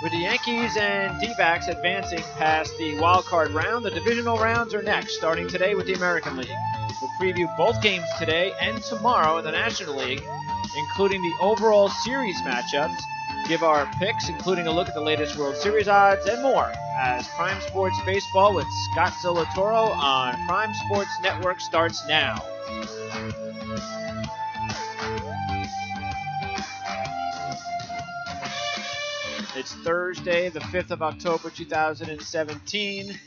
With the Yankees and D-backs advancing past the wild card round, the divisional rounds are next, starting today with the American League. We'll preview both games today and tomorrow in the National League, including the overall series matchups, give our picks, including a look at the latest World Series odds, and more, as Prime Sports Baseball with Scott Zillatoro on Prime Sports Network starts now. It's Thursday, the 5th of October, 2017.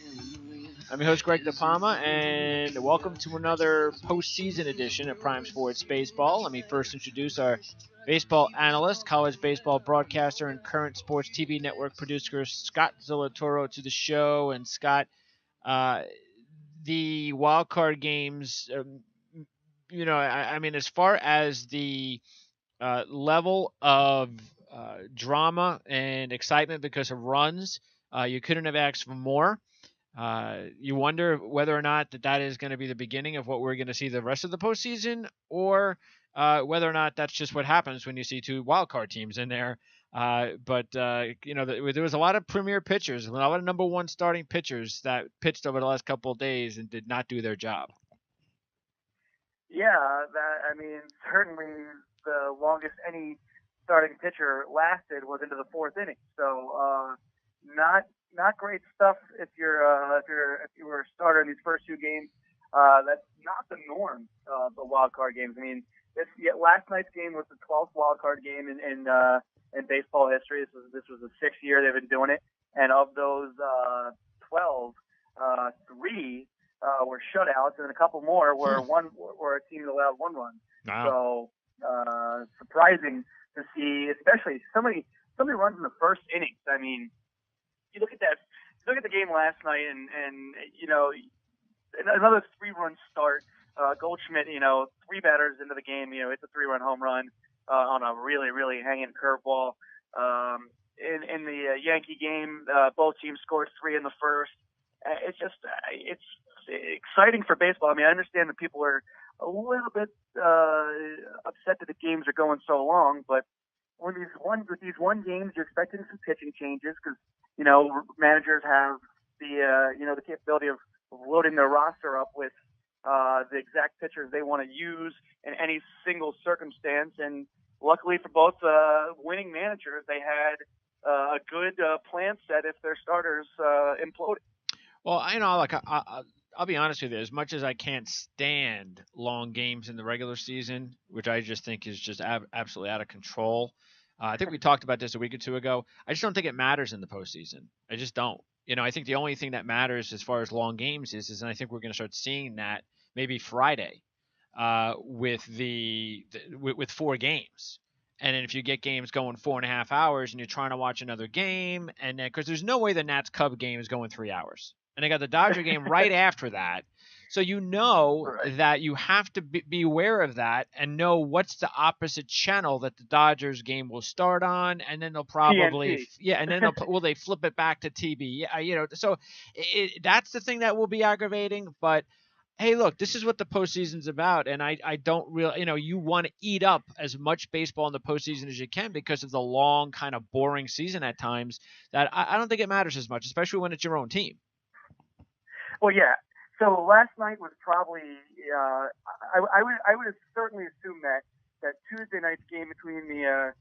I'm your host, Greg DePalma, and welcome to another postseason edition of Prime Sports Baseball. Let me first introduce our baseball analyst, college baseball broadcaster, and current sports TV network producer, Scott Zillatoro, to the show. And Scott, the wild card games, I mean, as far as the level of drama and excitement because of runs, you couldn't have asked for more. You wonder whether or not that is going to be the beginning of what we're going to see the rest of the postseason, or whether or not that's just what happens when you see two wild card teams in there. But there was a lot of premier pitchers, a lot of number one starting pitchers that pitched over the last couple of days and did not do their job. Yeah, certainly the longest any starting pitcher lasted was into the fourth inning. So not great stuff if you were a starter in these first two games. That's not the norm of the wild card games. I mean, last night's game was the 12th wild card game in baseball history. This was the sixth year they've been doing it, and of those 12, three were shutouts, and a couple more were a team that allowed one run. Wow. So surprising to see, especially so many runs in the first innings. I mean, you look at the game last night, and another 3-run start. Goldschmidt, three batters into the game, it's a 3-run home run on a really, really hanging curveball. In the Yankee game, both teams scored 3 in the first. It's exciting for baseball. I mean, I understand that people are a little bit upset that the games are going so long, but with these one games, you're expecting some pitching changes because managers have the capability of loading their roster up with the exact pitchers they want to use in any single circumstance. And luckily for both winning managers, they had a good plan set if their starters imploded. Well, I'll be honest with you. As much as I can't stand long games in the regular season, which I just think is just absolutely out of control. I think we talked about this a week or two ago. I just don't think it matters in the postseason. I just don't. I think the only thing that matters as far as long games is and I think we're going to start seeing that maybe Friday with 4 games. And then if you get games going 4.5 hours and you're trying to watch another game, and then because there's no way the Nats-Cub game is going 3 hours. And they got the Dodger game right after that. So that you have to be aware of that and know what's the opposite channel that the Dodgers game will start on, and then they'll probably and then will they flip it back to TV? So that's the thing that will be aggravating. But hey, look, this is what the postseason's about, and I don't really you want to eat up as much baseball in the postseason as you can because of the long kind of boring season at times. That I don't think it matters as much, especially when it's your own team. Well, yeah. So last night was probably I would certainly assume that Tuesday night's game between the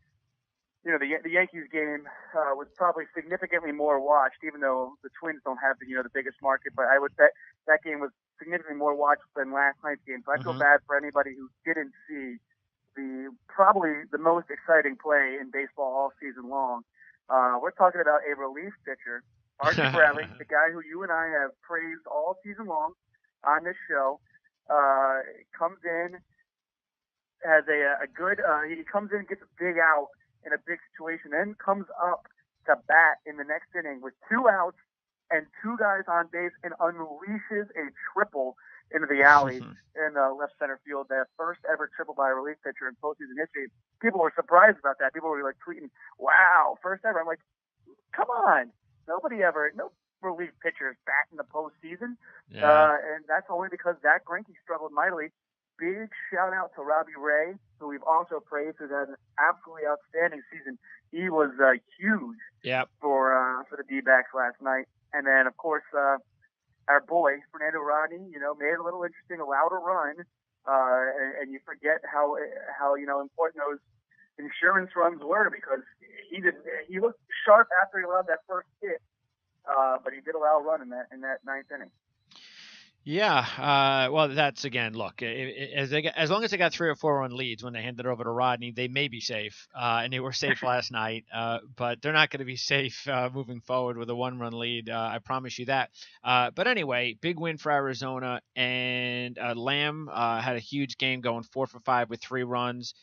Yankees game was probably significantly more watched, even though the Twins don't have the biggest market. But I would bet that game was significantly more watched than last night's game. So I feel bad for anybody who didn't see probably the most exciting play in baseball all season long. We're talking about a relief pitcher, Archie Bradley, the guy who you and I have praised all season long on this show, comes in, has a good, he comes in, gets a big out in a big situation, then comes up to bat in the next inning with 2 outs and 2 guys on base and unleashes a triple into the alley in left center field. The first ever triple by a relief pitcher in postseason history. People were surprised about that. People were like tweeting, "Wow, first ever." I'm like, come on. No relief pitchers bat in the postseason. Yeah. And that's only because Zach Greinke struggled mightily. big shout out to Robbie Ray, who we've also praised, who's had an absolutely outstanding season. He was huge for the D-backs last night. And then, of course, our boy, Fernando Rodney, made it a little interesting, allowed a run. And you forget how important those insurance runs were, because he looked sharp after he allowed that first hit. But he did allow a run in that ninth inning. Yeah, well, that's again. Look, as long as they got 3 or 4 run leads when they handed it over to Rodney, they may be safe, and they were safe last night. But they're not going to be safe moving forward with a 1-run lead. I promise you that. But anyway, big win for Arizona, and Lamb had a huge game, going 4 for 5 with 3 runs.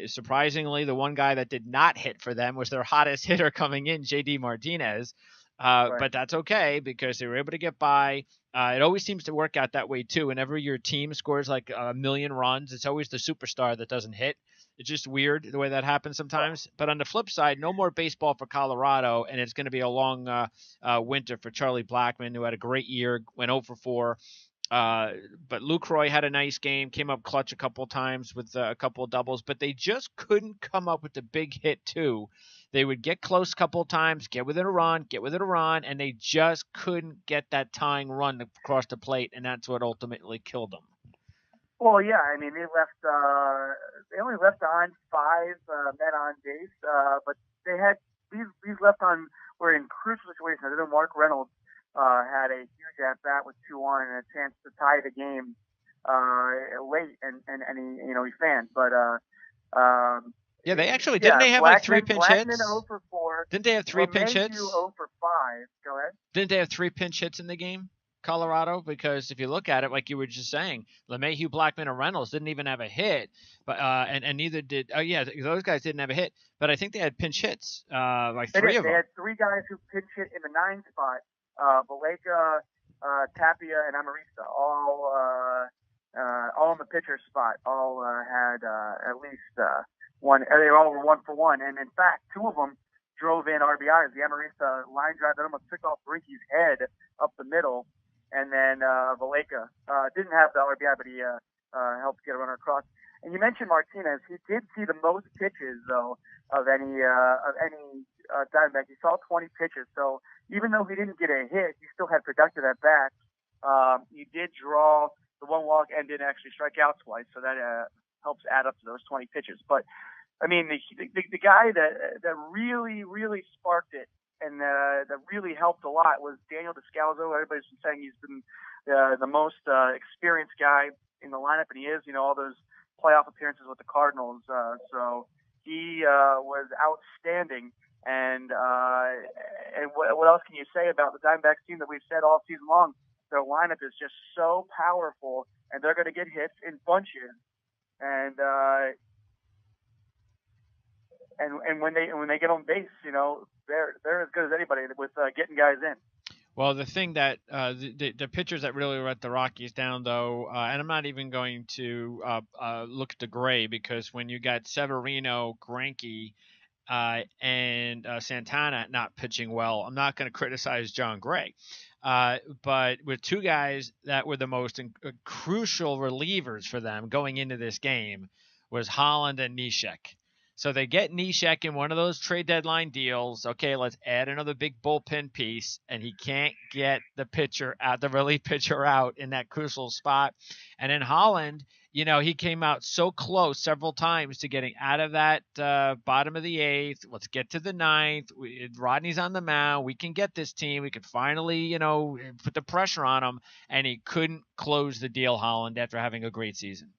Surprisingly, the one guy that did not hit for them was their hottest hitter coming in, J.D. Martinez. Right. But that's okay, because they were able to get by. It always seems to work out that way too. Whenever your team scores like 1,000,000 runs, it's always the superstar that doesn't hit. It's just weird the way that happens sometimes. But on the flip side, no more baseball for Colorado, and it's going to be a long winter for Charlie Blackmon, who had a great year, went 0 for 4. But Lucroy had a nice game, came up clutch a couple times with a couple of doubles, but they just couldn't come up with the big hit too. They would get close a couple of times, get within a run, and they just couldn't get that tying run across the plate, and that's what ultimately killed them. Well, yeah, I mean, they only left on 5 men on base, but they had these left on were in crucial situations. I know Mark Reynolds had a huge at bat with 2 on and a chance to tie the game late, and he fanned, but yeah, they actually didn't they have like 3 pinch hits? Blackmon 0 for 4. Didn't they have 3 pinch hits? 0 for 5. Go ahead. Didn't they have 3 pinch hits in the game, Colorado? Because if you look at it, like you were just saying, LeMahieu, Blackmon, and Reynolds didn't even have a hit, but and neither did. Oh yeah, those guys didn't have a hit, but I think they had pinch hits, like 3 of them. They had 3 guys who pinch hit in the 9 spot. Valleca, Tapia, and Amarista, all in the pitcher spot. All had at least one. They all were 1 for 1, and in fact, 2 of them drove in RBIs. The Amarista line drive that almost took off Brinky's head up the middle, and then Valleca didn't have the RBI, but he helped get a runner across. And you mentioned Martinez. He did see the most pitches though of any Diamondback. He saw 20 pitches. So even though he didn't get a hit, he still had productive at bats. He did draw the 1 walk and didn't actually strike out twice. So that helps add up to those 20 pitches. But I mean, the guy that really sparked it and that really helped a lot was Daniel Descalzo. Everybody's been saying he's been the most experienced guy in the lineup, and he is. All those playoff appearances with the Cardinals. So he was outstanding. And what else can you say about the Diamondbacks team that we've said all season long? Their lineup is just so powerful, and they're going to get hits in bunches. And when they get on base, they're as good as anybody with getting guys in. Well, the thing that the pitchers that really let the Rockies down, though, and I'm not even going to look at the gray, because when you got Severino, Greinke, and Santana not pitching well, I'm not going to criticize John Gray. But with 2 guys that were the most crucial relievers for them going into this game was Holland and Neshek. So they get Neshek in one of those trade deadline deals. Okay, let's add another big bullpen piece, and he can't get the pitcher out, the relief pitcher out in that crucial spot. And then Holland, he came out so close several times to getting out of that bottom of the 8th. Let's get to the 9th. Rodney's on the mound. We can get this team. We could finally, put the pressure on him. And he couldn't close the deal, Holland, after having a great season.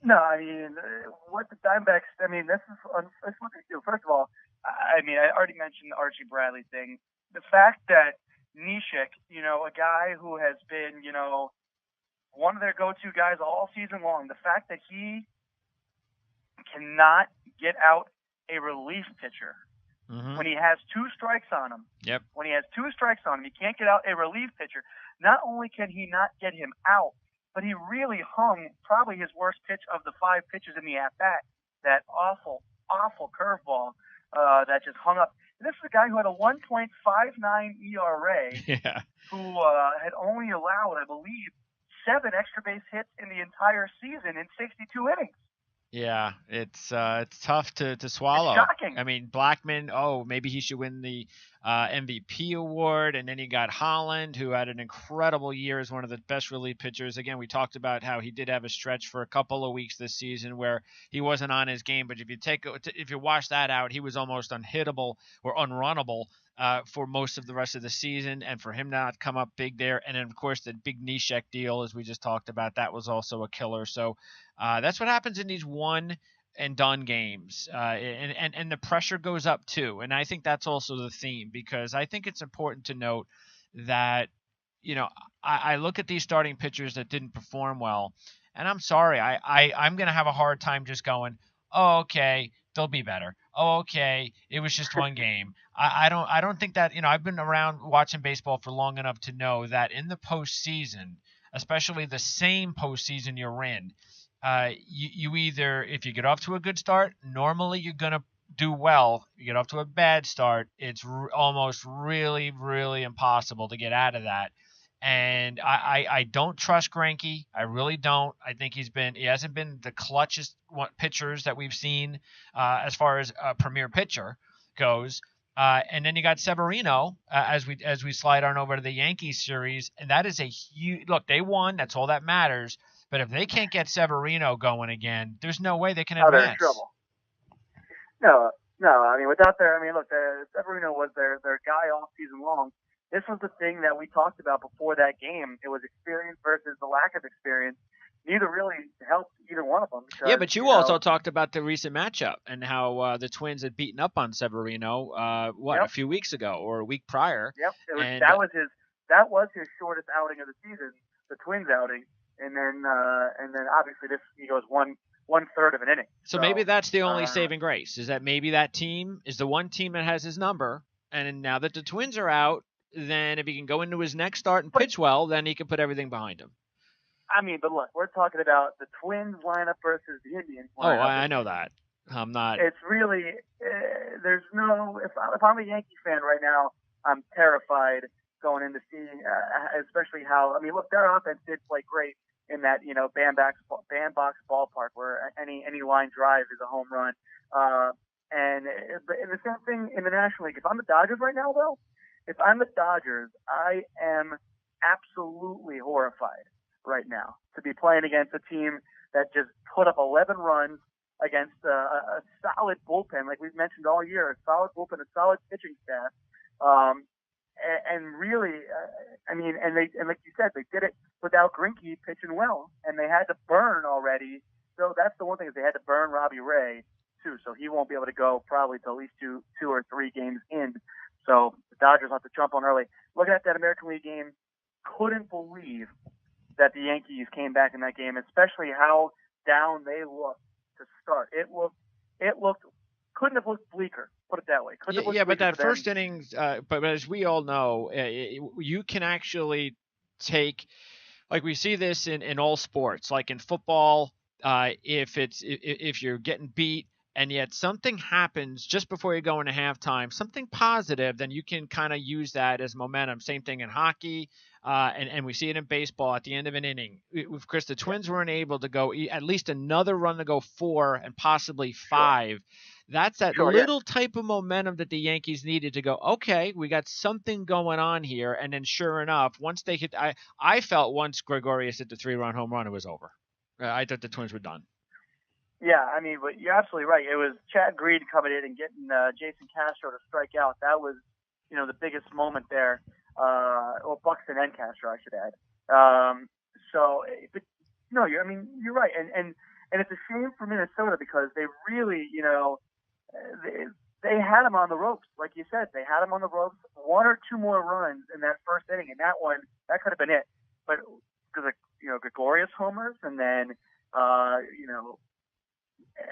No, I mean, what the Diamondbacks, this is what they do. First of all, I already mentioned the Archie Bradley thing. The fact that Neshek, a guy who has been, one of their go-to guys all season long, the fact that he cannot get out a relief pitcher when he has 2 strikes on him. Yep. When he has 2 strikes on him, he can't get out a relief pitcher. Not only can he not get him out, but he really hung probably his worst pitch of the 5 pitches in the at-bat, that awful curveball that just hung up. And this is a guy who had a 1.59 ERA, who had only allowed, I believe, 7 extra base hits in the entire season in 62 innings. Yeah, it's tough to It's swallow. shocking. I mean, Blackman, oh, maybe he should win the MVP award, and then you got Holland, who had an incredible year as one of the best relief pitchers. Again, we talked about how he did have a stretch for a couple of weeks this season where he wasn't on his game, but if you wash that out, he was almost unhittable or unrunnable for most of the rest of the season, and for him not come up big there, and then of course the big Neshek deal, as we just talked about, that was also a killer. So that's what happens in these one and done games, and the pressure goes up too. And I think that's also the theme, because I think it's important to note that I look at these starting pitchers that didn't perform well, and I'm sorry, I'm going to have a hard time just going, oh, okay, they'll be better. Oh, okay, it was just one game. I don't think that, I've been around watching baseball for long enough to know that in the postseason, especially the same postseason you're in, you either, if you get off to a good start, normally you're going to do well. You get off to a bad start, it's almost really, really impossible to get out of that. And I don't trust Greinke. I really don't. I think he hasn't been the clutchest pitchers that we've seen as far as a premier pitcher goes. And then you got Severino as we slide on over to the Yankees series, and that is a huge look. They won. That's all that matters. But if they can't get Severino going again, there's no way they can advance. They're in trouble. No. I mean, look, Severino was their guy all season long. This was the thing that we talked about before that game. It was experience versus the lack of experience. Neither really helped either one of them. Because, yeah, but you also talked about the recent matchup and how the Twins had beaten up on Severino, a few weeks ago or a week prior. Yep, that was his shortest outing of the season, the Twins outing, and then obviously he goes one third of an inning. So maybe that's the only saving grace, is that maybe that team is the one team that has his number, and now that the Twins are out, then if he can go into his next start and pitch well, then he can put everything behind him. I mean, but look, we're talking about the Twins lineup versus the Indians lineup. Oh, I know that. I'm not. It's really there's no. If I'm a Yankee fan right now, I'm terrified going into seeing, especially how. I mean, look, their offense did play great in that bandbox ballpark where any line drive is a home run. And the same thing in the National League. If I'm the Dodgers right now, though. If I'm the Dodgers, I am absolutely horrified right now to be playing against a team that just put up 11 runs against a solid bullpen, like we've mentioned all year, a solid bullpen, a solid pitching staff. And really, and like you said, they did it without Greinke pitching well, and they had to burn already. So that's the one thing, is they had to burn Robbie Ray too. So he won't be able to go probably to at least two or three games in. So the Dodgers have to jump on early. Looking at that American League game, couldn't believe that the Yankees came back in that game, especially how down they looked to start. It couldn't have looked bleaker. Put it that way. But that first inning, but as we all know, you can actually take, like we see this in all sports, like in football, if you're getting beat, and yet something happens just before you go into halftime, something positive, then you can kind of use that as momentum. Same thing in hockey, and we see it in baseball at the end of an inning. Of course, the Twins weren't able to go at least another run to go 4 and possibly 5. Sure. That's that little type of momentum that the Yankees needed to go, okay, we got something going on here. And then sure enough, once they hit, I felt once Gregorius hit the 3-run home run, it was over. I thought the Twins were done. Yeah, I mean, but you're absolutely right. It was Chad Green coming in and getting Jason Castro to strike out. That was, the biggest moment there. Or Buxton and Castro, I should add. But no, you're right. And it's a shame for Minnesota because they really, they had him on the ropes. Like you said, they had him on the ropes. 1 or 2 more runs in that first inning, and that one, that could have been it. But because Gregorius homers, and then,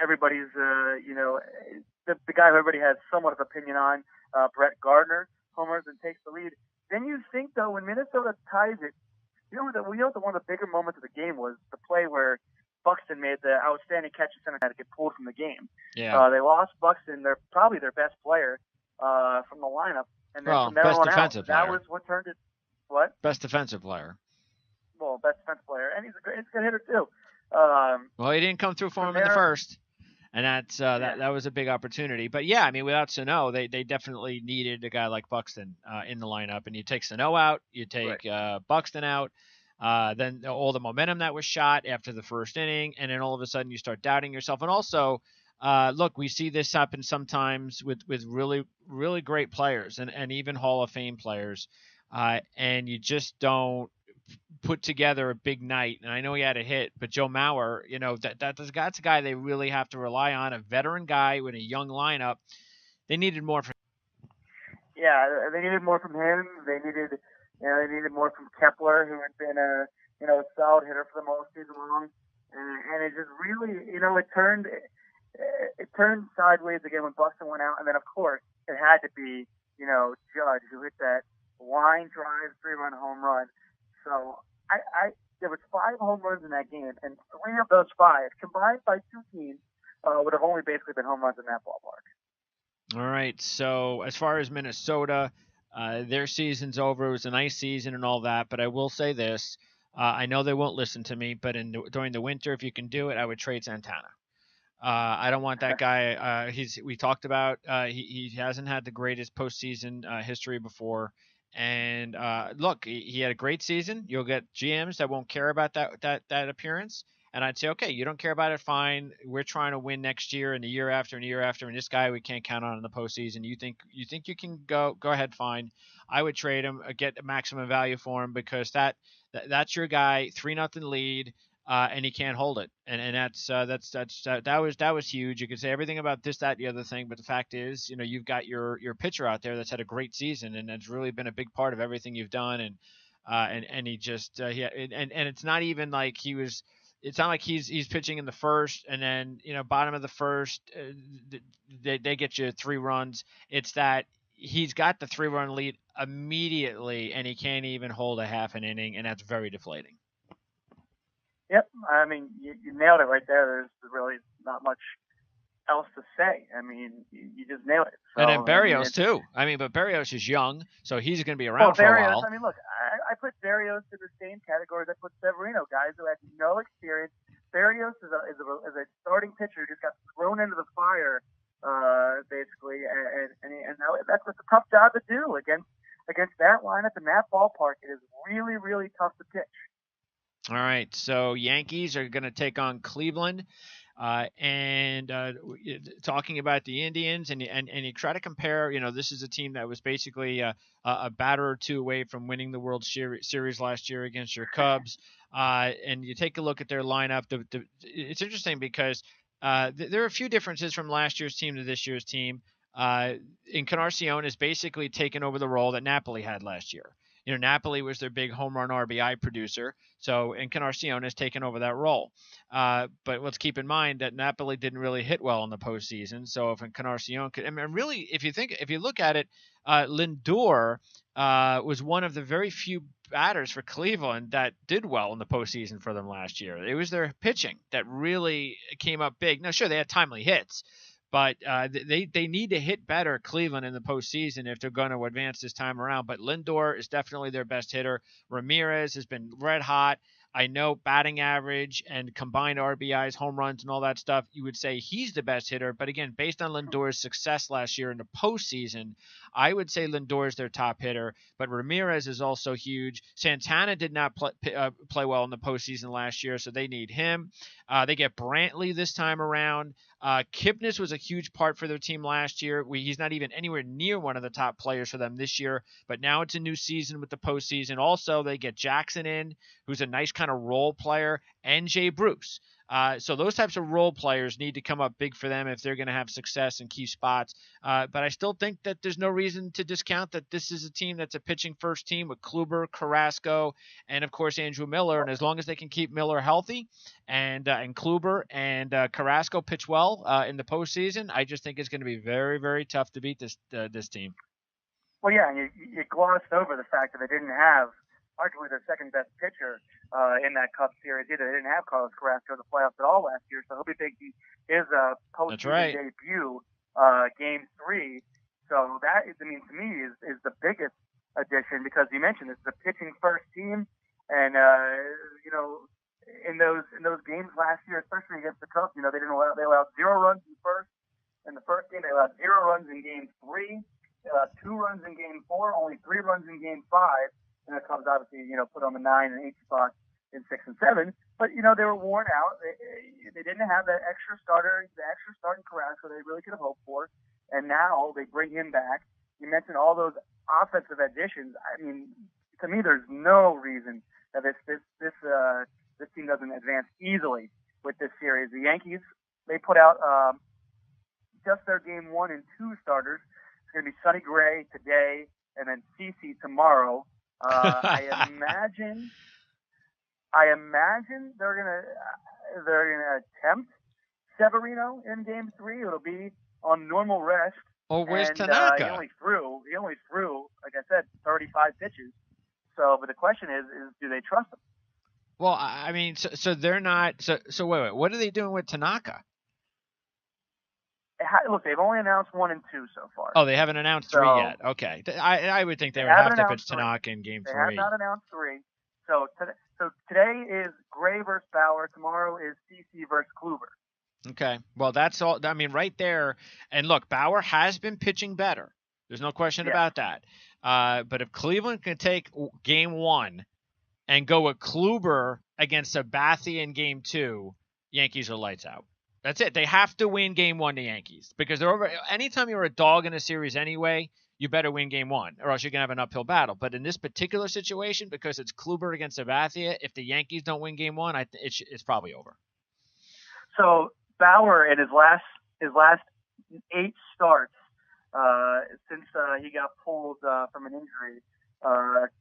everybody's, the guy who everybody has somewhat of opinion on, Brett Gardner, homers and takes the lead. Then you think, though, when Minnesota ties it, one of the bigger moments of the game was the play where Buxton made the outstanding catch in center to get pulled from the game. Yeah. They lost Buxton. They're probably their best player from the lineup. And then from there best on defensive out, player. that was what turned it. What? Best defensive player. best defense player, and he's a good hitter too. Well, he didn't come through for From him in the there, first, and that's yeah, that was a big opportunity. But yeah, I mean, without Sano, they definitely needed a guy like Buxton in the lineup. And you take Sano out, you right. take Buxton out, then all the momentum that was shot after the first inning, and then all of a sudden you start doubting yourself. And also, look, we see this happen sometimes with really really great players and even Hall of Fame players, and you just don't put together a big night. And I know he had a hit, but Joe Mauer, that's a guy they really have to rely on, a veteran guy with a young lineup. They needed more from. Yeah, they needed more from him. They needed more from Kepler, who had been a solid hitter for the most season long, and it just really, it turned sideways again when Buxton went out, and then of course it had to be, Judge who hit that line drive 3-run home run. So there was 5 home runs in that game, and 3 of those 5 combined by 2 teams would have only basically been home runs in that ballpark. All right. So as far as Minnesota, their season's over. It was a nice season and all that, but I will say this. I know they won't listen to me, but during the winter, if you can do it, I would trade Santana. I don't want that guy. We talked about he hasn't had the greatest postseason history before. And look, he had a great season. You'll get GMs that won't care about that appearance. And I'd say, okay, you don't care about it, fine. We're trying to win next year and the year after and the year after. And this guy we can't count on in the postseason. You think you can go ahead, fine. I would trade him, get maximum value for him because that's your guy. 3-0 lead and he can't hold it. And that was huge. You could say everything about this, that, the other thing, but the fact is, you've got your pitcher out there that's had a great season, and it's really been a big part of everything you've done. And he just and it's not even like he was. It's not like he's pitching in the first, and then bottom of the first, they get you 3 runs. It's that he's got the 3-run lead immediately, and he can't even hold a half an inning, and that's very deflating. Yep, I mean you nailed it right there. There's really not much else to say. I mean you just nailed it. So, and then Berrios too. But Berrios is young, so he's going to be around for a while. I mean, look, I put Berrios in the same category that I put Severino, guys who had no experience. Berrios is a starting pitcher who just got thrown into the fire, basically, and that's a tough job to do against that lineup in that ballpark. It is really, really tough to pitch. All right, so Yankees are going to take on Cleveland. And talking about the Indians, and you try to compare, this is a team that was basically a batter or two away from winning the World Series last year against your Cubs. And you take a look at their lineup. It's interesting because there are a few differences from last year's team to this year's team. Encarnacion has basically taken over the role that Napoli had last year. Napoli was their big home run RBI producer, so Encarnacion has taken over that role. But let's keep in mind that Napoli didn't really hit well in the postseason. So if Encarnacion could, really, if you look at it, Lindor was one of the very few batters for Cleveland that did well in the postseason for them last year. It was their pitching that really came up big. Now, sure, they had timely hits. But they need to hit better, Cleveland, in the postseason if they're going to advance this time around. But Lindor is definitely their best hitter. Ramirez has been red hot. I know batting average and combined RBIs, home runs, and all that stuff, you would say he's the best hitter. But again, based on Lindor's success last year in the postseason, I would say Lindor is their top hitter. But Ramirez is also huge. Santana did not play well in the postseason last year, so they need him. They get Brantley this time around. Kipnis was a huge part for their team last year. He's not even anywhere near one of the top players for them this year, but now it's a new season with the postseason. Also, they get Jackson in, who's a nice kind of role player, and Jay Bruce. So those types of role players need to come up big for them if they're going to have success in key spots. But I still think that there's no reason to discount that this is a team that's a pitching first team with Kluber, Carrasco, and of course Andrew Miller. And as long as they can keep Miller healthy and Kluber and Carrasco pitch well in the postseason, I just think it's going to be very, very tough to beat this team. Well, yeah, and you glossed over the fact that they didn't have arguably their second best pitcher in that Cup series either. They didn't have Carlos Carrasco in the playoffs at all last year, so he'll be making his postseason debut Game 3. So that is, to me, is the biggest addition because you mentioned this is a pitching first team, And in those games last year, especially against the Cubs, they allowed 0 runs in the first. In the first game, they allowed 0 runs in game 3. They allowed 2 runs in game 4, only 3 runs in game 5. And the Cubs obviously, put on the 9 and 8 spot in 6 and 7. But, they were worn out. They didn't have that extra starter, the extra start in Carrasco they really could have hoped for. And now they bring him back. You mentioned all those offensive additions. I mean, to me, there's no reason that this team doesn't advance easily with this series. The Yankees, they put out just their game 1 and 2 starters. It's going to be Sonny Gray today, and then CeCe tomorrow. I imagine they're gonna attempt Severino in game 3. It'll be on normal rest. Oh, where's and, Tanaka? He only threw, like I said, 35 pitches. So, but the question is do they trust him? Well, I mean, so they're not. So wait. What are they doing with Tanaka? Look, they've only announced 1 and 2 so far. Oh, they haven't announced 3 yet. Okay, I would think they would have to pitch Tanaka in game 3. They have not announced 3. So today is Gray versus Bauer. Tomorrow is CeCe versus Kluber. Okay. Well, that's all. I mean, right there. And look, Bauer has been pitching better. There's no question about that. But if Cleveland can take game 1 and go with Kluber against Sabathia in game 2, Yankees are lights out. That's it. They have to win game 1, the Yankees, because they're over. Anytime you're a dog in a series anyway, you better win game 1, or else you're gonna have an uphill battle. But in this particular situation, because it's Kluber against Sabathia, if the Yankees don't win game 1, it's probably over. So Bauer in his last 8 starts since he got pulled from an injury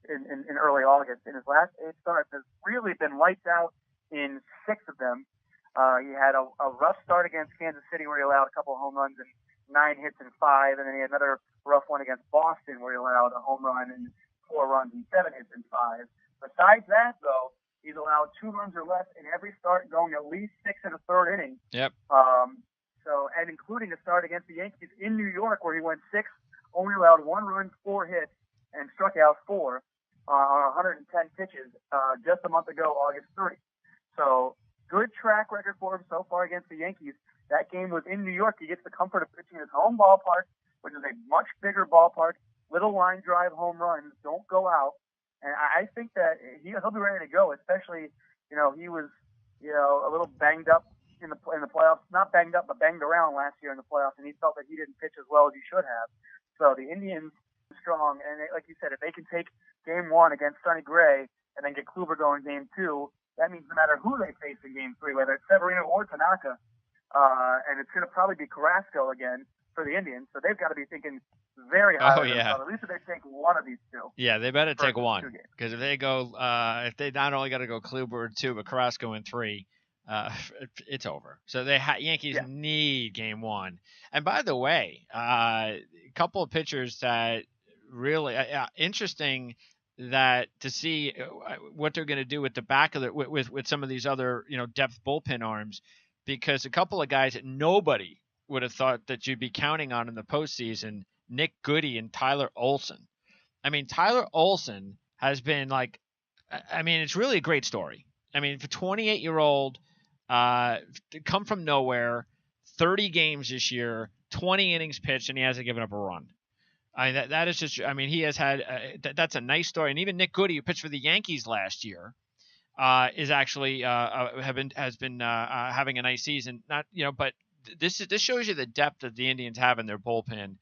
in early August, in his last 8 starts has really been lights out in 6 of them. He had a rough start against Kansas City where he allowed a couple of home runs and 9 hits in 5, and then he had another rough one against Boston where he allowed a home run and 4 runs and 7 hits in 5. Besides that, though, he's allowed 2 runs or less in every start, going at least 6 in the 3rd inning. Yep. And including a start against the Yankees in New York where he went 6, only allowed 1 run, 4 hits, and struck out 4 on 110 pitches just a month ago, August 3. So good track record for him so far against the Yankees. That game was in New York. He gets the comfort of pitching his home ballpark, which is a much bigger ballpark. Little line drive home runs don't go out. And I think that he'll be ready to go, especially, he was, a little banged up in the playoffs. Not banged up, but banged around last year in the playoffs, and he felt that he didn't pitch as well as he should have. So the Indians are strong, and like you said, if they can take game 1 against Sonny Gray and then get Kluber going game 2, that means no matter who they face in game 3, whether it's Severino or Tanaka, and it's going to probably be Carrasco again for the Indians, so they've got to be thinking very high. Oh, yeah. At least if they take one of these 2. Yeah, they better take 1, because if they not only got to go Kluber 2, but Carrasco in 3, it's over. So Yankees need game 1. And by the way, a couple of pitchers that really interesting that to see what they're going to do with the back of with some of these other depth bullpen arms, because a couple of guys that nobody would have thought that you'd be counting on in the postseason, Nick Goody and Tyler Olson. I mean, Tyler Olson has been it's really a great story. I mean, for 28-year-old, come from nowhere, 30 games this year, 20 innings pitched, and he hasn't given up a run. I mean, that is just. I mean, he has had. That's a nice story. And even Nick Goody, who pitched for the Yankees last year, is actually has been having a nice season. Not but this shows you the depth that the Indians have in their bullpen,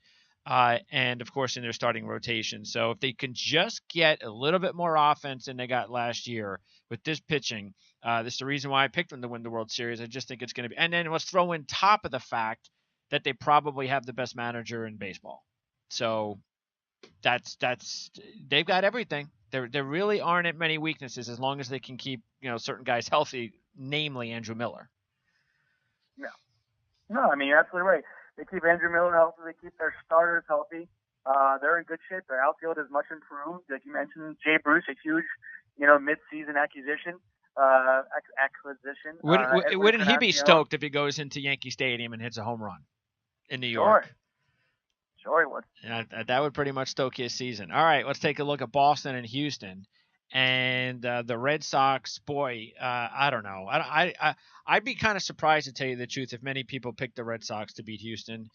and of course in their starting rotation. So if they can just get a little bit more offense than they got last year with this pitching, this is the reason why I picked them to win the World Series. I just think it's going to be. And then let's throw in top of the fact that they probably have the best manager in baseball. So that's they've got everything. There really aren't many weaknesses as long as they can keep certain guys healthy, namely Andrew Miller. No, I mean you're absolutely right. They keep Andrew Miller healthy. They keep their starters healthy. They're in good shape. Their outfield is much improved. Like you mentioned, Jay Bruce, a huge mid-season acquisition. Wouldn't he be stoked if he goes into Yankee Stadium and hits a home run in New York? Sure he would. Yeah, that would pretty much stoke his season. All right, let's take a look at Boston and Houston. And the Red Sox, boy, I don't know. I'd be kind of surprised, to tell you the truth, if many people picked the Red Sox to beat Houston.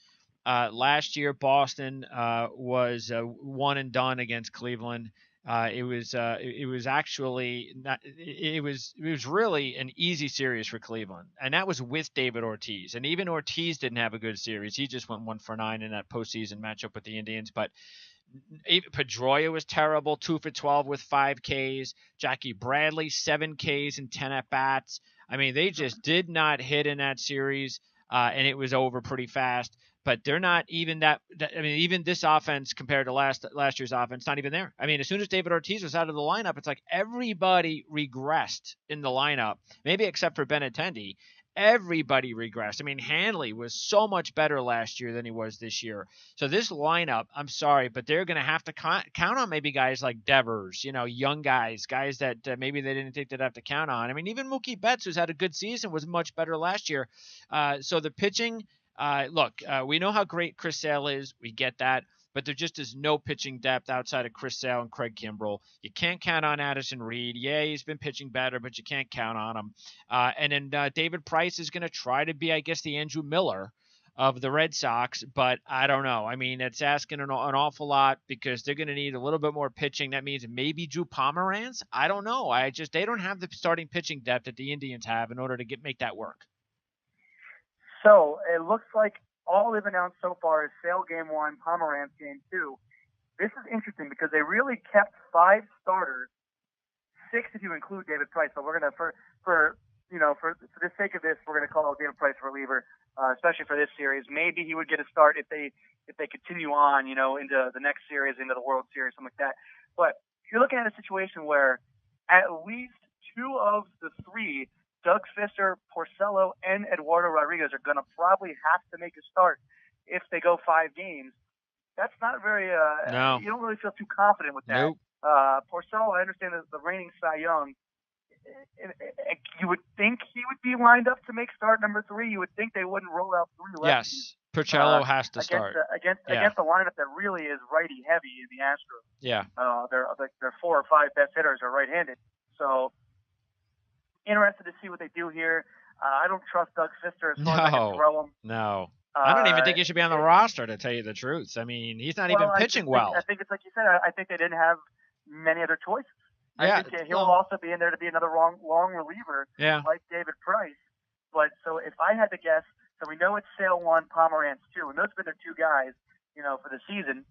Last year, Boston was one and done against Cleveland. It was actually not, it was really an easy series for Cleveland, and that was with David Ortiz. And even Ortiz didn't have a good series. He just went 1 for 9 in that postseason matchup with the Indians. But Pedroia was terrible, 2 for 12 with 5 Ks. Jackie Bradley, 7 Ks and 10 at bats. I mean, they just did not hit in that series, and it was over pretty fast. But they're not even that. I mean, even this offense compared to last year's offense, not even there. I mean, as soon as David Ortiz was out of the lineup, it's like everybody regressed in the lineup, maybe except for Benintendi. Everybody regressed. I mean, Hanley was so much better last year than he was this year. So this lineup, I'm sorry, but they're going to have to count on maybe guys like Devers, young guys that maybe they didn't think they'd have to count on. I mean, even Mookie Betts, who's had a good season, was much better last year. So the pitching, look, we know how great Chris Sale is. We get that. But there just is no pitching depth outside of Chris Sale and Craig Kimbrell. You can't count on Addison Reed. Yeah, he's been pitching better, but you can't count on him. And then David Price is going to try to be, I guess, the Andrew Miller of the Red Sox, but I don't know. I mean, it's asking an awful lot because they're going to need a little bit more pitching. That means maybe Drew Pomeranz. I don't know. They don't have the starting pitching depth that the Indians have in order to make that work. So it looks like all they've announced so far is Sale Game 1, Pomeranz Game 2. This is interesting because they really kept 5 starters, 6 if you include David Price. So we're gonna for the sake of this, we're gonna call David Price reliever, especially for this series. Maybe he would get a start if they continue on, into the next series, into the World Series, something like that. But you're looking at a situation where at least 2 of the 3, Doug Fister, Porcello, and Eduardo Rodriguez, are going to probably have to make a start if they go 5 games. That's not very no. You don't really feel too confident with that. Nope. Porcello, I understand that the reigning Cy Young. You would think he would be lined up to make start number 3. You would think they wouldn't roll out 3 lefties. Yes, Porcello has to start. Against the lineup that really is righty heavy in the Astros. Yeah. Their 4 or 5 best hitters are right-handed. So interested to see what they do here. I don't trust Doug Fister as far as I can throw him. No. I don't even think he should be on the roster, to tell you the truth. I mean, he's not even pitching well. I think it's like you said. I think they didn't have many other choices. Yeah, I think he'll also be in there to be another long reliever like David Price. But so if I had to guess, so we know it's Sale 1, Pomeranz 2, and those have been their 2 guys, for the season.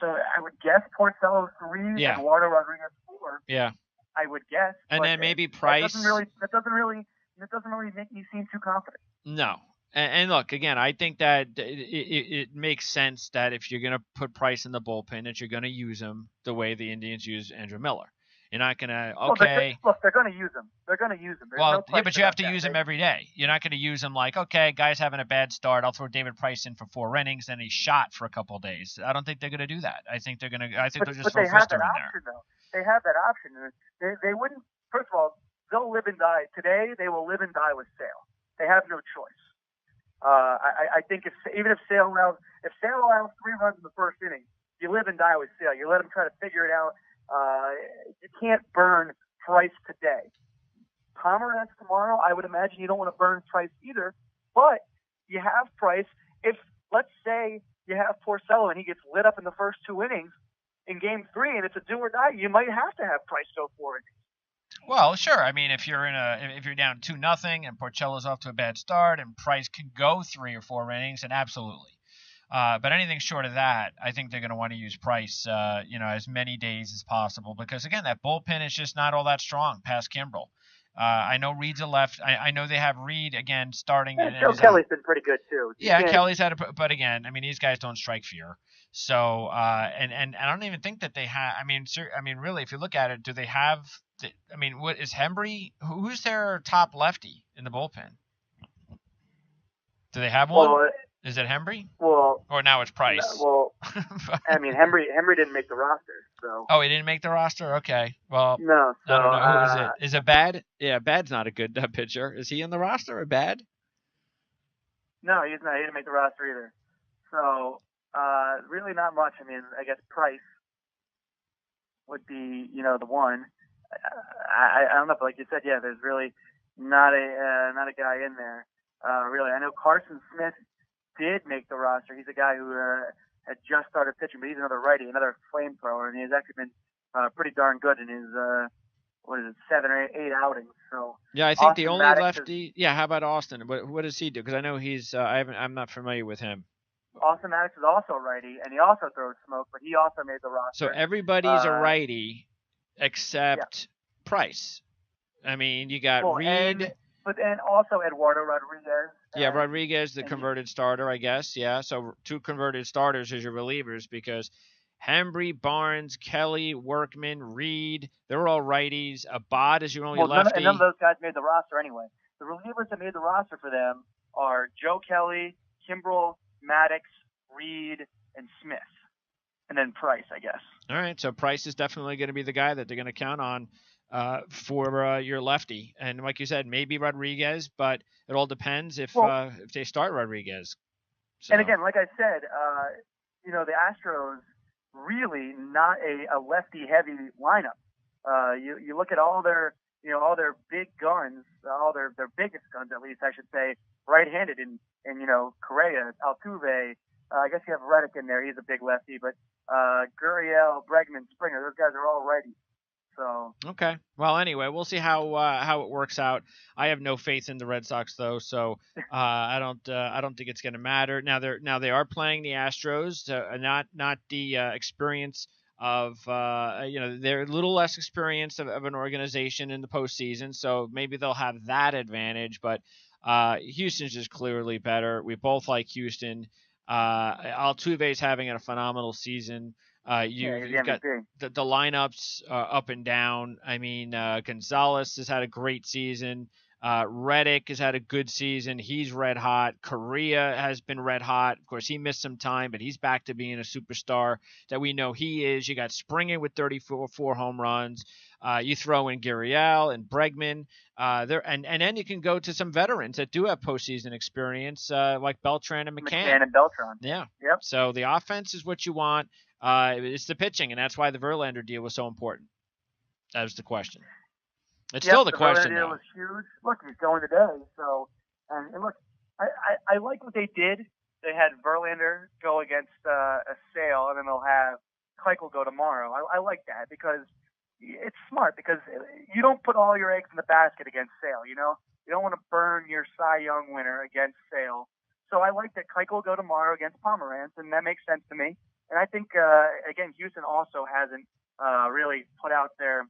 So I would guess Porcello 3, Eduardo Rodriguez 4. Yeah. I would guess. And then maybe Price. That doesn't really make me seem too confident. No. And look, again, I think that it makes sense that if you're going to put Price in the bullpen, that you're going to use him the way the Indians use Andrew Miller. You're not going to, okay. Well, they're going to use him. They're going to use him. But you have to use him every day. You're not going to use him like, okay, guy's having a bad start. I'll throw David Price in for 4 innings, then he's shot for a couple of days. I don't think they're going to do that. I think they'll just throw Fister in there. Though. They have that option. They wouldn't. First of all, they'll live and die today. They will live and die with Sale. They have no choice. I think if Sale allows 3 runs in the first inning, you live and die with Sale. You let him try to figure it out. You can't burn Price today. Pomeranz tomorrow, I would imagine you don't want to burn Price either. But you have Price. If let's say you have Porcello and he gets lit up in the first 2 innings. In Game 3, and it's a do or die, you might have to have Price go 4 innings. Well, sure. I mean, if you're down 2-0 and Porcello's off to a bad start and Price can go 3 or 4 innings, then absolutely. But anything short of that, I think they're going to want to use Price, as many days as possible because again, that bullpen is just not all that strong past Kimbrell. I know Reed's a left. I know they have Reed again starting. And Joe Kelly's been pretty good too. Kelly's had but again, I mean, these guys don't strike fear. So, and I don't even think that they have. I mean, really, if you look at it, do they have? What is Hembry? Who's their top lefty in the bullpen? Do they have one? Well, is it Hembry? Well, or now it's Price. Hembry didn't make the roster. So. Oh, he didn't make the roster. Okay. Well, no. So, I don't know who is it. Is it Bad? Yeah, Bad's not a good pitcher. Is he in the roster or Bad? No, he's not. He didn't make the roster either. So. Really not much. I mean, I guess Price. would be, the one. I don't know, but like you said, yeah, there's really not a guy in there. Really, I know Carson Smith did make the roster. He's a guy who had just started pitching, but he's another righty, another flamethrower, and he's actually been pretty darn good in his what is it, 7 or 8 outings. So Yeah, I think the Austin only Maddox lefty. Yeah, how about Austin? What does he do? Because I know he's. I'm not familiar with him. Austin Maddox is also righty, and he also throws smoke, but he also made the So roster. everybody's a righty Yeah. except Price. I mean, you got Well, Reed. but then also Eduardo Rodriguez. Yeah, Rodriguez, the converted starter, I guess. Yeah, so 2 converted starters as your relievers because Hembry, Barnes, Kelly, Workman, Reed, they're all righties. Abad is your only lefty. None of those guys made the roster anyway. The relievers that made the roster for them are Joe Kelly, Kimbrel, Maddox, Reed, and Smith. And then Price, I guess. All right, so Price is definitely going to be the guy that they're going to count on for your lefty. And like you said, maybe Rodriguez, but it all depends if they start Rodriguez. So. And again, like I said, the Astros really not a lefty-heavy lineup. You look at all their big guns, all their biggest guns at least, I should say, right-handed in Correa, Altuve. I guess you have Reddick in there. He's a big lefty, but Gurriel, Bregman, Springer, those guys are all righty. So okay. Well, anyway, we'll see how it works out. I have no faith in the Red Sox though, so I don't think it's going to matter. Now they are playing the Astros, not the experience of they're a little less experienced of an organization in the postseason, so maybe they'll have that advantage. But Houston's just clearly better. We both like Houston. Altuve's having a phenomenal season. You've got the lineups up and down. I mean, Gonzalez has had a great season. Reddick has had a good season. He's red hot. Correa has been red hot. Of course, he missed some time, but he's back to being a superstar that we know he is. You got Springer with 34 home runs. You throw in Gurriel and Bregman. And then you can go to some veterans that do have postseason experience, like Beltran and McCann. Yeah. Yep. So the offense is what you want. It's the pitching, and that's why the Verlander deal was so important. That was the question. It's still the question, though. The Verlander deal was huge. Look, he's going today. So, and look, I like what they did. They had Verlander go against a Sale, and then they'll have Keuchel go tomorrow. I like that because it's smart because you don't put all your eggs in the basket against Sale. You don't want to burn your Cy Young winner against Sale. So I like that Keuchel go tomorrow against Pomerantz, and that makes sense to me. And I think, again, Houston also hasn't really put out their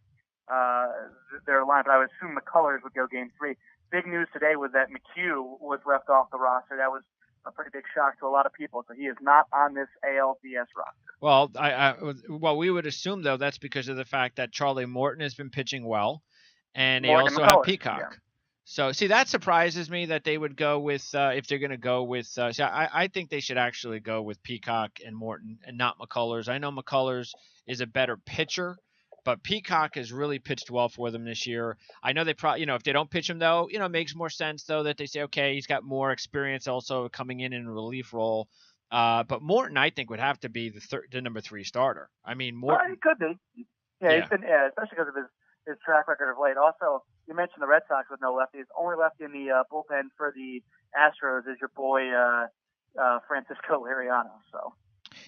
line, but I would assume McCullers would go game 3. Big news today was that McHugh was left off the roster. That was a pretty big shock to a lot of people. So he is not on this ALDS roster. Well, we would assume, though, that's because of the fact that Charlie Morton has been pitching well, and they also have Peacock. Yeah. So, see, that surprises me that they would go with, if they're going to go with, I think they should actually go with Peacock and Morton and not McCullers. I know McCullers is a better pitcher, but Peacock has really pitched well for them this year. I know they probably, if they don't pitch him, though, it makes more sense, though, that they say, okay, he's got more experience also coming in a relief role. But Morton, I think, would have to be the number 3 starter. I mean, Morton. Well, he could be. Yeah, he's been, especially because of his track record of late. Also, you mentioned the Red Sox with no lefties. Only lefty in the bullpen for the Astros is your boy Francisco Liriano. So.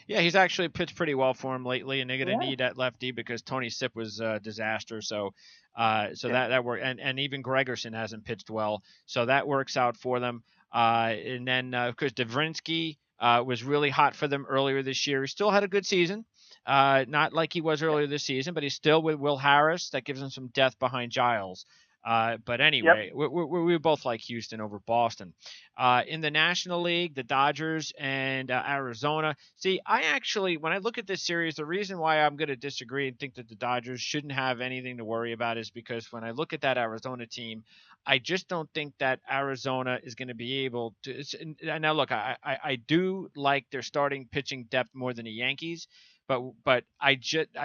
Yeah, he's actually pitched pretty well for him lately, and they're going to need that lefty because Tony Sipp was a disaster. So, that worked, and even Gregerson hasn't pitched well, so that works out for them. And then of course Devrinsky was really hot for them earlier this year. He still had a good season. Not like he was earlier this season, but he's still with Will Harris. That gives him some depth behind Giles. But anyway, we both like Houston over Boston. In the National League, the Dodgers and Arizona. See, when I look at this series, the reason why I'm going to disagree and think that the Dodgers shouldn't have anything to worry about is because when I look at that Arizona team, I just don't think that Arizona is going to be able to. Now, look, I do like their starting pitching depth more than the Yankees. But I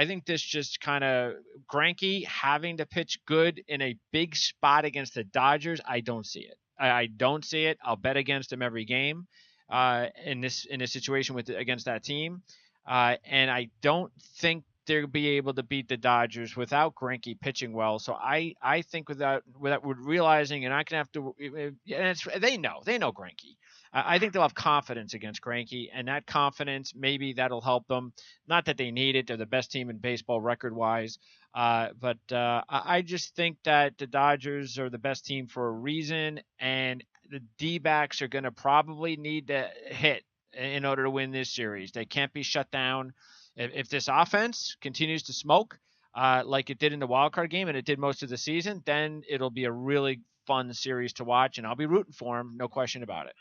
think this just kind of Greinke having to pitch good in a big spot against the Dodgers. I don't see it. I don't see it. I'll bet against him every game in this situation against that team. And I don't think they'll be able to beat the Dodgers without Greinke pitching well. So I think without realizing, and I can have to, and they know Greinke. I think they'll have confidence against Greinke, and that confidence, maybe that'll help them. Not that they need it; they're the best team in baseball record-wise. But I just think that the Dodgers are the best team for a reason, and the D-backs are going to probably need to hit in order to win this series. They can't be shut down. If this offense continues to smoke like it did in the wild card game and it did most of the season, then it'll be a really fun series to watch, and I'll be rooting for them, no question about it.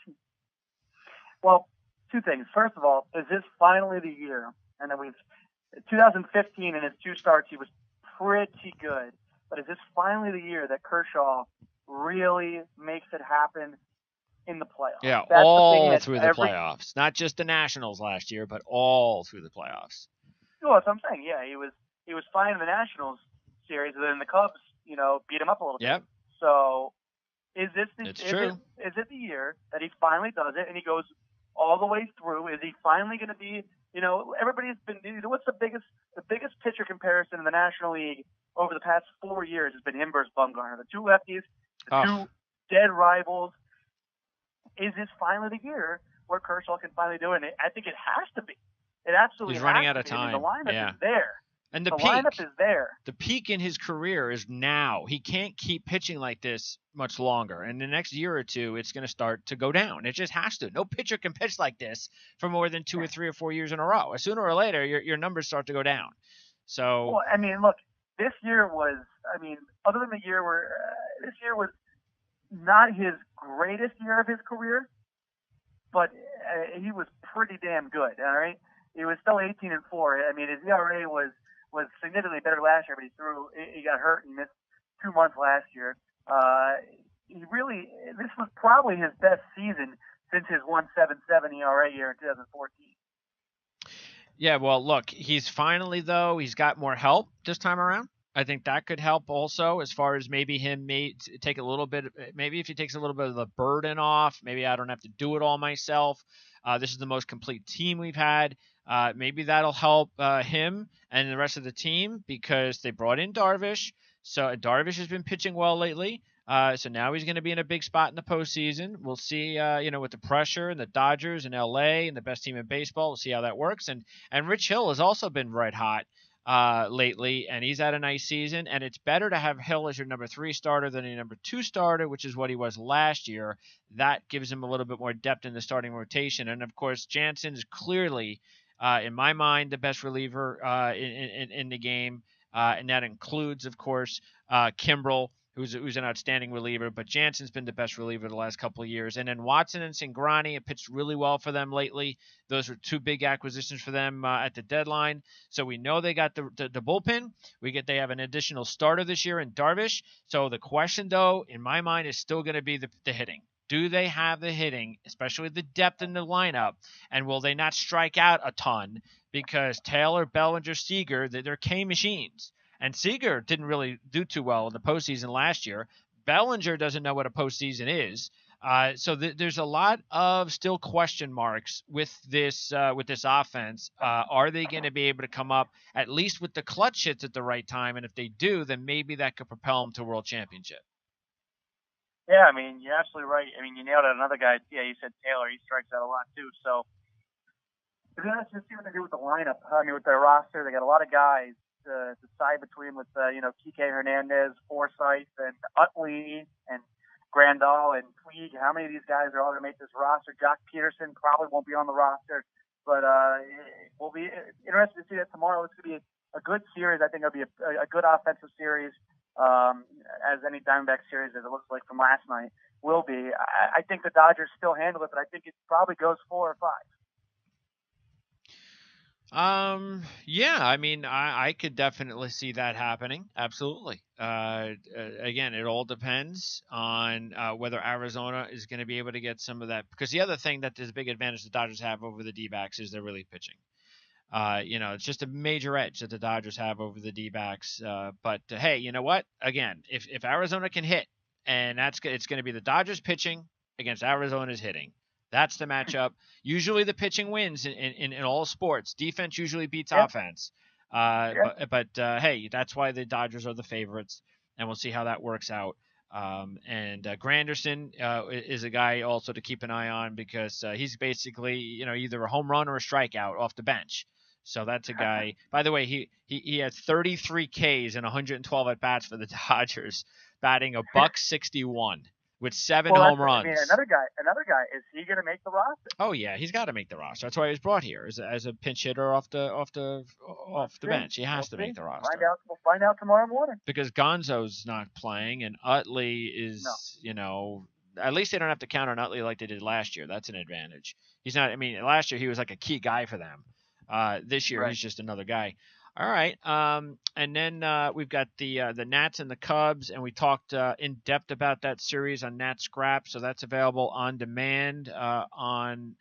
Well, two things. First of all, is this finally the year? And then 2015 in his 2 starts, he was pretty good. But is this finally the year that Kershaw really makes it happen in the playoffs? Yeah, that's all through the playoffs. Not just the Nationals last year, but all through the playoffs. Well, that's what I'm saying. Yeah, he was fine in the Nationals series, and then the Cubs, beat him up a little bit. Yep. So is it the year that he finally does it and he goes all the way through? Is he finally going to be, everybody's been, what's the biggest pitcher comparison in the National League over the past 4 years has been him versus Bumgarner. The 2 lefties, the 2 dead rivals. Is this finally the year where Kershaw can finally do it? And I think it has to be. It absolutely He's has running to out of be. time. I mean, the lineup is there. And the lineup is there. The peak in his career is now. He can't keep pitching like this much longer. In the next year or two, it's going to start to go down. It just has to. No pitcher can pitch like this for more than 2 or 3 or 4 years in a row. Sooner or later, your numbers start to go down. So. Well, I mean, look, this year was. I mean, other than the year where this year was not his greatest year of his career, but he was pretty damn good. All right, he was still 18-4. I mean, his ERA was significantly better last year, but he got hurt and missed 2 months last year. This was probably his best season since his 1.77 ERA year in 2014. Yeah, well, look, he's got more help this time around. I think that could help also, as far as maybe him take a little bit. Maybe if he takes a little bit of the burden off, maybe I don't have to do it all myself. This is the most complete team we've had. Maybe that'll help him and the rest of the team because they brought in Darvish. So Darvish has been pitching well lately. So now he's going to be in a big spot in the postseason. We'll see, with the pressure and the Dodgers and LA and the best team in baseball. We'll see how that works. And Rich Hill has also been red hot lately, and he's had a nice season. And it's better to have Hill as your number 3 starter than a number 2 starter, which is what he was last year. That gives him a little bit more depth in the starting rotation. And of course, Jansen is clearly, in my mind, the best reliever in the game, and that includes, of course, Kimbrel, who's an outstanding reliever, but Jansen's been the best reliever the last couple of years. And then Watson and Cingrani have pitched really well for them lately. Those were 2 big acquisitions for them at the deadline. So we know they got the bullpen. They have an additional starter this year in Darvish. So the question, though, in my mind, is still going to be the hitting. Do they have the hitting, especially the depth in the lineup? And will they not strike out a ton? Because Taylor, Bellinger, Seager, they're K machines. And Seager didn't really do too well in the postseason last year. Bellinger doesn't know what a postseason is. So there's a lot of still question marks with this offense. Are they going to be able to come up at least with the clutch hits at the right time? And if they do, then maybe that could propel them to a world championship. Yeah, I mean, you're absolutely right. I mean, you nailed it. Another guy, yeah, you said Taylor. He strikes out a lot too. So to be honest, just see what they do with the lineup. I mean, with their roster, they got a lot of guys to decide between with, Kike Hernandez, Forsythe, and Utley, and Grandal, and Puig. How many of these guys are all going to make this roster? Jock Peterson probably won't be on the roster, but we'll be interested to see that tomorrow. It's going to be a good series. I think it'll be a good offensive series, as any Diamondback series, as it looks like from last night, will be. I think the Dodgers still handle it, but I think it probably goes 4 or 5. Yeah, I mean, I could definitely see that happening. Absolutely. Again, it all depends on whether Arizona is going to be able to get some of that. Because the other thing that is a big advantage the Dodgers have over the D-backs is their relief pitching. It's just a major edge that the Dodgers have over the D-backs. But hey, you know what? Again, if Arizona can hit, and it's going to be the Dodgers pitching against Arizona's hitting. That's the matchup. Usually the pitching wins in all sports. Defense usually beats offense. Yeah. But hey, that's why the Dodgers are the favorites, and we'll see how that works out. And Granderson is a guy also to keep an eye on because he's basically either a home run or a strikeout off the bench. So that's a guy. By the way, he had 33 Ks and 112 at bats for the Dodgers, batting a buck 61 with 7 Well, home I mean, runs. another guy. Is he going to make the roster? Oh yeah, he's got to make the roster. That's why he was brought here as a pinch hitter off the bench. He has to make the roster. We'll find out tomorrow morning. Because Gonzo's not playing and Utley is, at least they don't have to count on Utley like they did last year. That's an advantage. He's not. I mean, last year he was like a key guy for them. This year he's just another guy. All right. And then we've got the Nats and the Cubs, and we talked in depth about that series on Nat Scrap, so that's available on demand from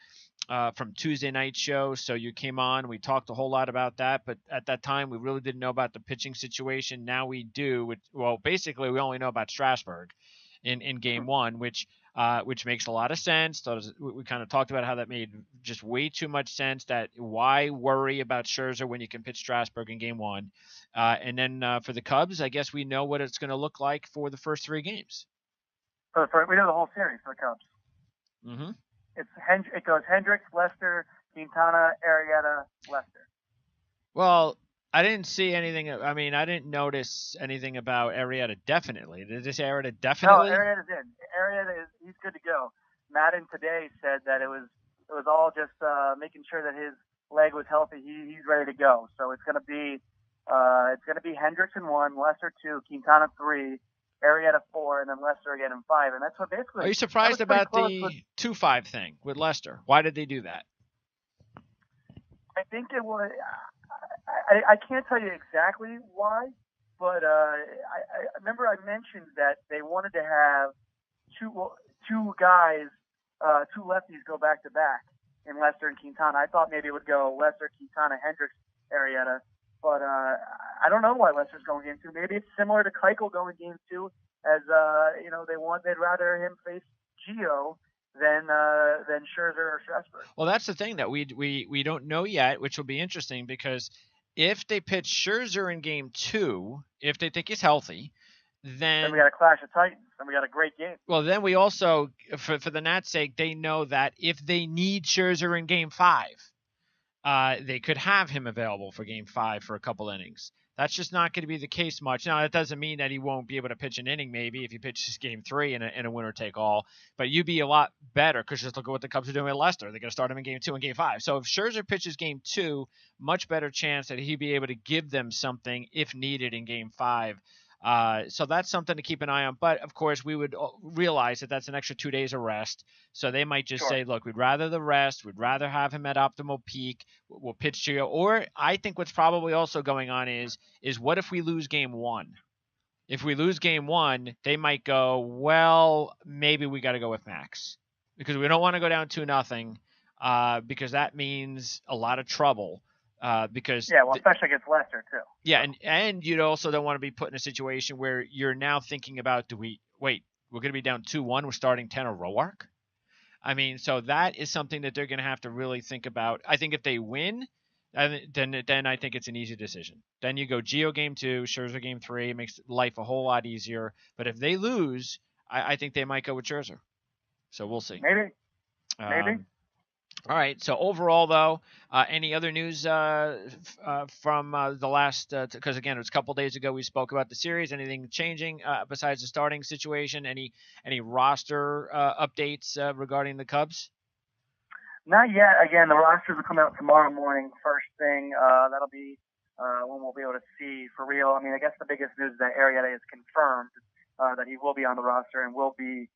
Tuesday night show. So you came on, we talked a whole lot about that, but at that time we really didn't know about the pitching situation. Now we do. Basically we only know about Strasburg in game one, which makes a lot of sense. So we kind of talked about how that made just way too much sense. That why worry about Scherzer when you can pitch Strasburg in game one? And then for the Cubs, I guess we know what it's going to look like for the first 3 games. We know the whole series for the Cubs. Mm-hmm. It goes Hendricks, Lester, Quintana, Arrieta, Lester. Well, I didn't see anything. I mean, I didn't notice anything about Arrieta definitely. Did they say Arrieta definitely? No, Arrieta's in. He's good to go. Madden today said that it was all just making sure that his leg was healthy. He's ready to go. So it's gonna be Hendricks in 1, Lester 2, Quintana 3, Arrieta 4, and then Lester again in 5. And that's what basically. Are you surprised about the 2-5 thing with Lester? Why did they do that? I think it was. I can't tell you exactly why, but I remember I mentioned that they wanted to have two guys, 2 lefties go back to back in Lester and Quintana. I thought maybe it would go Lester, Quintana, Hendricks, Arrieta, but I don't know why Lester's going game 2. Maybe it's similar to Keuchel going game 2, as they'd rather him face Gio than Scherzer or Strasburg. Well, that's the thing that we don't know yet, which will be interesting because if they pitch Scherzer in game 2, if they think he's healthy, then we got a clash of titans, and we got a great game. Well, then we also, for the Nats' sake, they know that if they need Scherzer in game 5, they could have him available for game 5 for a couple innings. That's just not going to be the case much. Now, that doesn't mean that he won't be able to pitch an inning maybe if he pitches game 3 in a winner-take-all, but you'd be a lot better because just look at what the Cubs are doing with Lester. They're going to start him in game 2 and game 5. So if Scherzer pitches game 2, much better chance that he'd be able to give them something if needed in game 5. So that's something to keep an eye on. But, of course, we would realize that that's an extra 2 days of rest. So they might just say, look, we'd rather the rest. We'd rather have him at optimal peak. We'll pitch to you. Or I think what's probably also going on is what if we lose game 1? If we lose game 1, they might go, well, maybe we got to go with Max. Because we don't want to go down 2-0 because that means a lot of trouble. Especially against Lester too. Yeah, and you also don't want to be put in a situation where you're now thinking about, we're going to be down 2-1, we're starting Tanner Roark? I mean, so that is something that they're going to have to really think about. I think if they win, then I think it's an easy decision. Then you go Gio game 2, Scherzer game 3, it makes life a whole lot easier. But if they lose, I think they might go with Scherzer. So we'll see. Maybe. All right. So overall, though, any other news from the last? Because again, it was a couple days ago we spoke about the series. Anything changing besides the starting situation? Any roster updates regarding the Cubs? Not yet. Again, the rosters will come out tomorrow morning, first thing. That'll be when we'll be able to see for real. I mean, I guess the biggest news is that Arrieta is confirmed that he will be on the roster and will be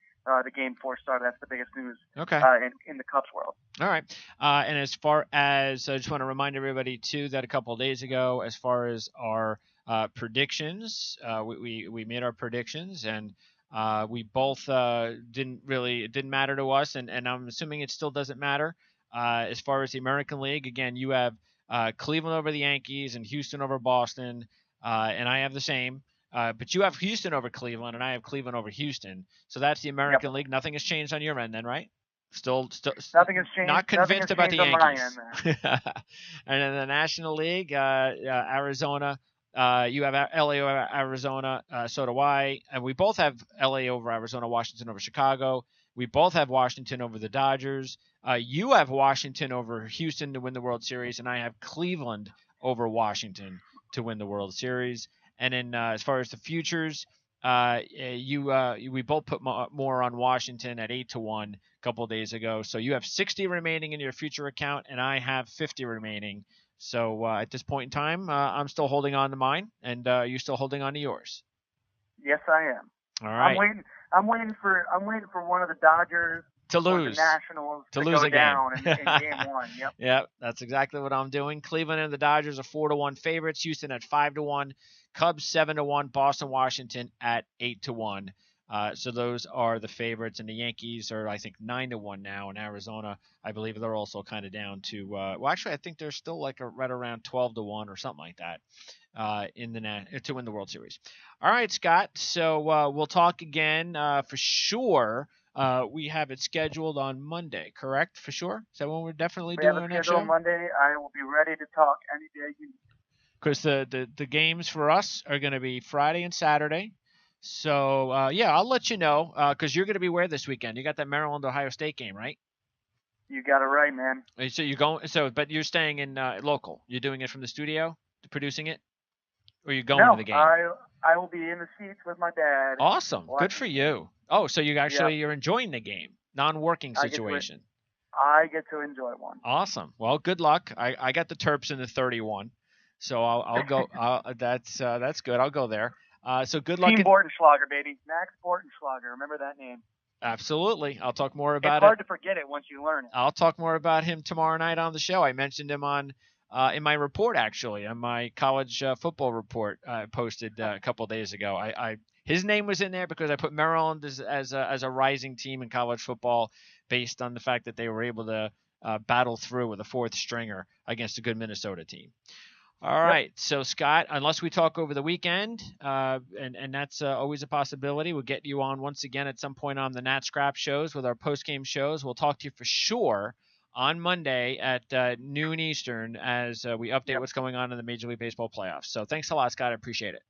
the game 4 starter. That's the biggest news in the Cubs world. All right. And as far as I just want to remind everybody, too, that a couple of days ago, as far as our predictions, we made our predictions, and we both it didn't matter to us, and I'm assuming it still doesn't matter. As far as the American League, again, you have Cleveland over the Yankees and Houston over Boston, and I have the same. But you have Houston over Cleveland, and I have Cleveland over Houston. So that's the American League. Nothing has changed on your end then, right? Still Nothing has changed. not convinced about the on my Yankees. end there. And in the National League, Arizona, you have LA over Arizona, so do I. And we both have LA over Arizona, Washington over Chicago. We both have Washington over the Dodgers. You have Washington over Houston to win the World Series, and I have Cleveland over Washington to win the World Series. And then as far as the futures, we both put more on Washington at 8-1 a couple of days ago. So you have 60 remaining in your future account, and I have 50 remaining. So at this point in time, I'm still holding on to mine, and you're still holding on to yours. Yes, I am. All right. I'm waiting for one of the Dodgers to lose, the Nationals to lose go a game. Down in game one. Yep. Yep, that's exactly what I'm doing. Cleveland and the Dodgers are 4-1 favorites. Houston at 5-1. Cubs 7-1. Boston, Washington at 8-1. So those are the favorites, and the Yankees are, I think, 9-1 now. And Arizona, I believe they're also kind of down to. Well, actually, I think they're still like right around 12-1 or something like that to win the World Series. All right, Scott. So we'll talk again for sure. We have it scheduled on Monday, correct? For sure. Is that when we're definitely doing our next show? On Monday. I will be ready to talk any day you need. Because the games for us are going to be Friday and Saturday. So, yeah, I'll let you know because you're going to be where this weekend? You got that Maryland-Ohio State game, right? You got it right, man. So you're going. But you're staying in local. You're doing it from the studio, producing it, or you're going to the game? I will be in the seats with my dad. Awesome. Good for you. Oh, so you're enjoying the game, non-working situation. I get to enjoy one. Awesome. Well, good luck. I got the Terps in the 31, so I'll go. That's good. I'll go there. So good luck. Team Bortenschlager, baby. Max Bortenschlager. Remember that name. Absolutely. I'll talk more about it. It's hard to forget it once you learn it. I'll talk more about him tomorrow night on the show. I mentioned him on in my report, actually, on my college football report I posted a couple of days ago. His name was in there because I put Maryland as a rising team in college football based on the fact that they were able to battle through with a fourth stringer against a good Minnesota team. All right. So, Scott, unless we talk over the weekend, and that's always a possibility, we'll get you on once again at some point on the Nat Scrap shows with our post-game shows. We'll talk to you for sure on Monday at noon Eastern as we update what's going on in the Major League Baseball playoffs. So thanks a lot, Scott. I appreciate it.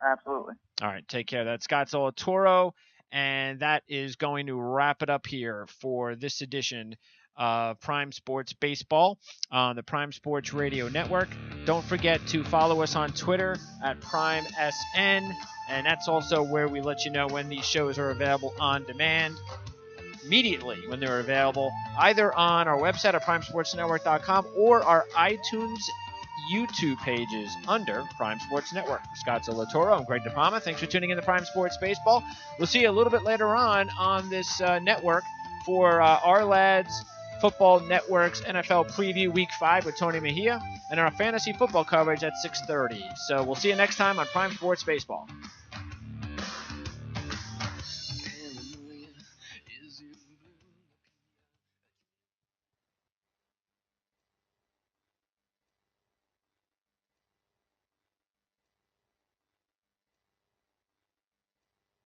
Absolutely. All right. Take care. That's Scott Zolatoro, and that is going to wrap it up here for this edition of Prime Sports Baseball on the Prime Sports Radio Network. Don't forget to follow us on Twitter at PrimeSN, and that's also where we let you know when these shows are available on demand immediately when they're available, either on our website at primesportsnetwork.com or our iTunes YouTube pages under Prime Sports Network. For Scott Zolatoro, I'm Greg DePalma. Thanks for tuning in to Prime Sports Baseball. We'll see you a little bit later on this network for our lads Football Network's NFL Preview Week 5 with Tony Mejia and our fantasy football coverage at 6:30. So we'll see you next time on Prime Sports Baseball.